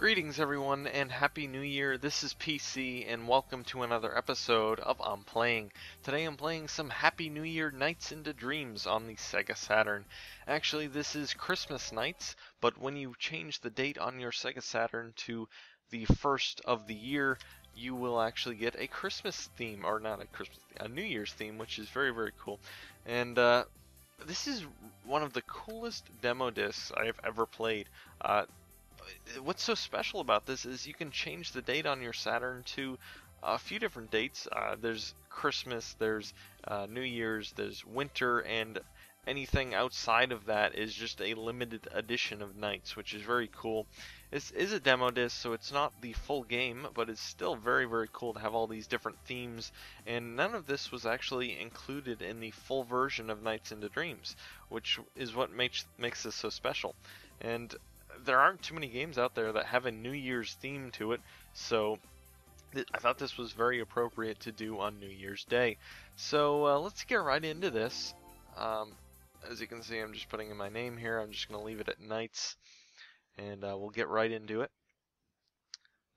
Greetings everyone and Happy New Year. This is PC and welcome to another episode of I'm Playing. Today I'm playing some Happy New Year Nights into Dreams on the Sega Saturn. Actually this is Christmas nights, but when you change the date on your Sega Saturn to the first of the year, you will actually get a Christmas theme, or not a Christmas theme, a New Year's theme, which is very cool. And this is one of the coolest demo discs I have ever played. What's so special about this is you can change the date on your Saturn to a few different dates. There's Christmas, there's New Year's, there's winter, and anything outside of that is just a limited edition of nights, which is very cool. This is a demo disc, so it's not the full game, but it's still very cool to have all these different themes, and none of this was actually included in the full version of Nights into Dreams, which is what makes this so special. And there aren't too many games out there that have a New Year's theme to it, so I thought this was very appropriate to do on New Year's Day. So let's get right into this. As you can see, I'm just putting in my name here. I'm just going to leave it at Nights, and we'll get right into it.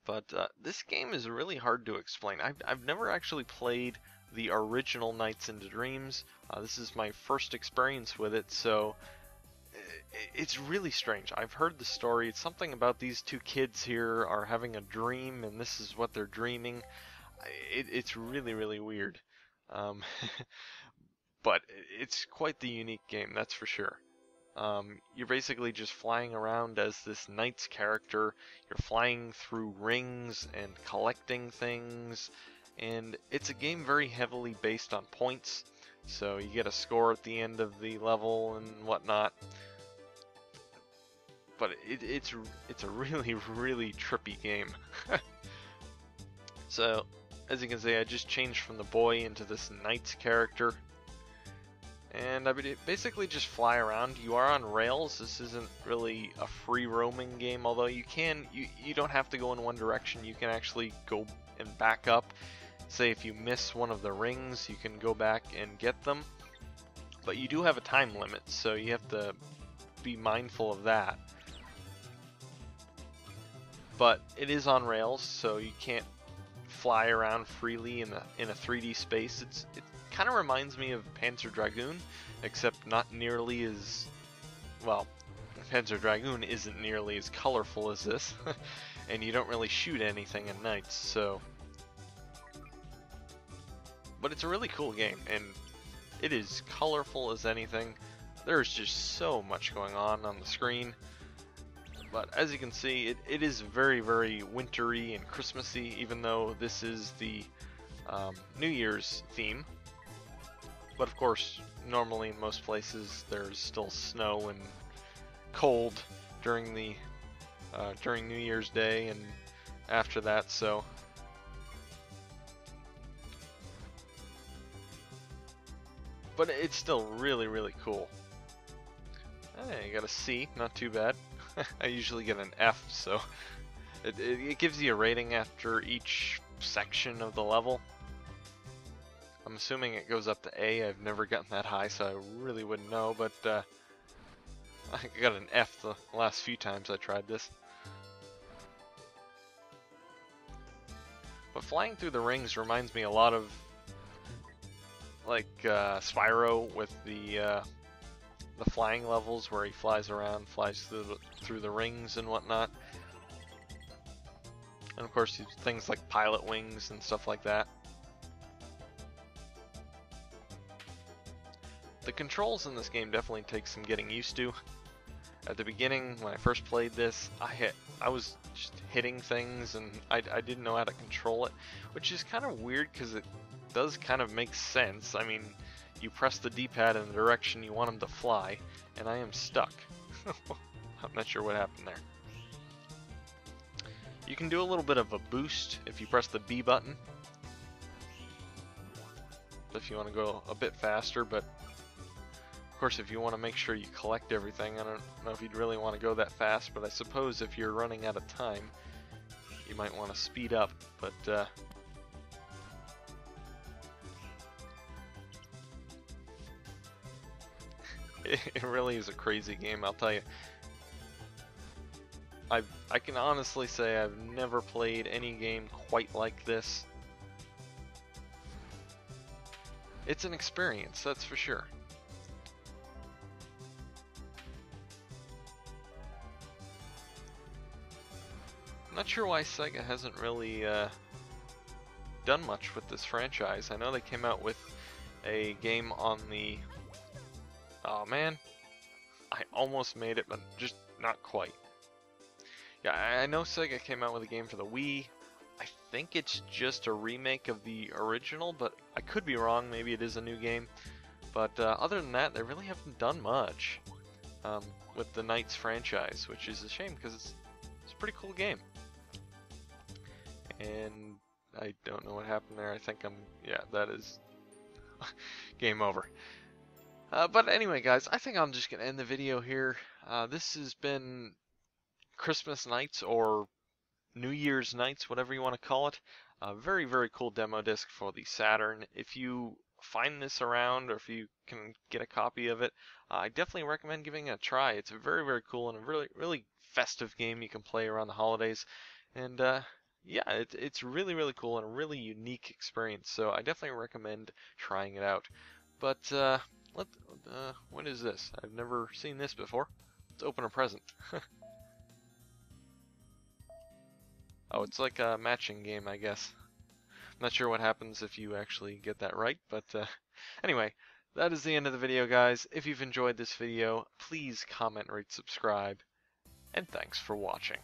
But this game is really hard to explain. I've never actually played the original Nights into Dreams. This is my first experience with it, so it's really strange. I've heard the story. It's something about these two kids here are having a dream, and this is what they're dreaming. It's really weird. But it's quite the unique game, that's for sure. You're basically just flying around as this Knights character. You're flying through rings and collecting things, and it's a game very heavily based on points. So you get a score at the end of the level and whatnot. But it's a really trippy game. So, as you can see, I just changed from the boy into this Knights character. And I basically just fly around. You are on rails. This isn't really a free roaming game, although you don't have to go in one direction. You can actually go and back up. Say if you miss one of the rings, you can go back and get them. But you do have a time limit, so you have to be mindful of that. But it is on rails, so you can't fly around freely in a 3D space. It kind of reminds me of Panzer Dragoon, except not nearly as well. Panzer Dragoon isn't nearly as colorful as this, and you don't really shoot anything at night. So, but it's a really cool game, and it is colorful as anything. There's just so much going on the screen. But as you can see, it is very wintry and Christmassy, even though this is the New Year's theme. But of course, normally in most places there's still snow and cold during New Year's Day and after that. So, but it's still really cool. Hey, I got a C, not too bad. I usually get an F, so it gives you a rating after each section of the level. I'm assuming it goes up to A. I've never gotten that high, so I really wouldn't know, but I got an F the last few times I tried this. But flying through the rings reminds me a lot of like Spyro with the flying levels where he flies around, flies through the rings and whatnot. And of course things like pilot wings and stuff like that. The controls in this game definitely take some getting used to. At the beginning, when I first played this, I was just hitting things and I didn't know how to control it, which is kind of weird because it does kind of make sense. I mean, you press the D-pad in the direction you want them to fly, and I am stuck. I'm not sure what happened there. You can do a little bit of a boost if you press the B button, if you want to go a bit faster, but of course if you want to make sure you collect everything, I don't know if you'd really want to go that fast, but I suppose if you're running out of time, you might want to speed up, but it really is a crazy game, I'll tell you. I can honestly say I've never played any game quite like this. It's an experience, that's for sure. I'm not sure why Sega hasn't really done much with this franchise. I know they came out with a game on the... Oh man, I almost made it, but just not quite. Yeah, I know Sega came out with a game for the Wii. I think it's just a remake of the original, but I could be wrong. Maybe it is a new game. But other than that, they really haven't done much with the NiGHTS franchise, which is a shame because it's a pretty cool game. And I don't know what happened there. I think yeah, that is game over. But anyway, guys, I think I'm just going to end the video here. This has been Christmas NiGHTS or New Year's NiGHTS, whatever you want to call it. A very, very cool demo disc for the Saturn. If you find this around or if you can get a copy of it, I definitely recommend giving it a try. It's a very, very cool and a really, really festive game you can play around the holidays. And yeah, it's really, really cool and a really unique experience. So I definitely recommend trying it out. But what is this? I've never seen this before. Let's open a present. Oh, it's like a matching game, I guess. I'm not sure what happens if you actually get that right, but anyway, that is the end of the video, guys. If you've enjoyed this video, please comment, rate, subscribe, and thanks for watching.